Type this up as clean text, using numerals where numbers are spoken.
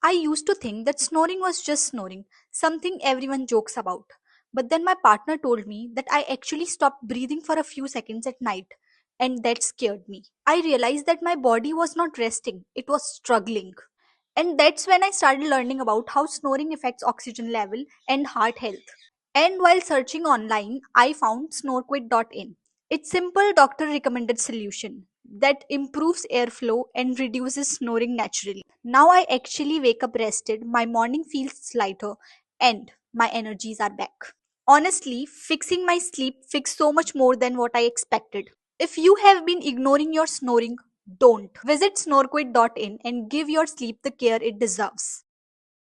I used to think that snoring was just snoring, something everyone jokes about. But then my partner told me that I actually stopped breathing for a few seconds at night, and that scared me. I realized that my body was not resting, it was struggling. And that's when I started learning about how snoring affects oxygen level and heart health. And while searching online, I found SnoreQuit.in. It's simple doctor recommended solution that improves airflow and reduces snoring naturally. Now I actually wake up rested, my morning feels lighter, and my energies are back. Honestly, fixing my sleep fixed so much more than what I expected. If you have been ignoring your snoring, don't. Visit SnoreQuit.in and give your sleep the care it deserves.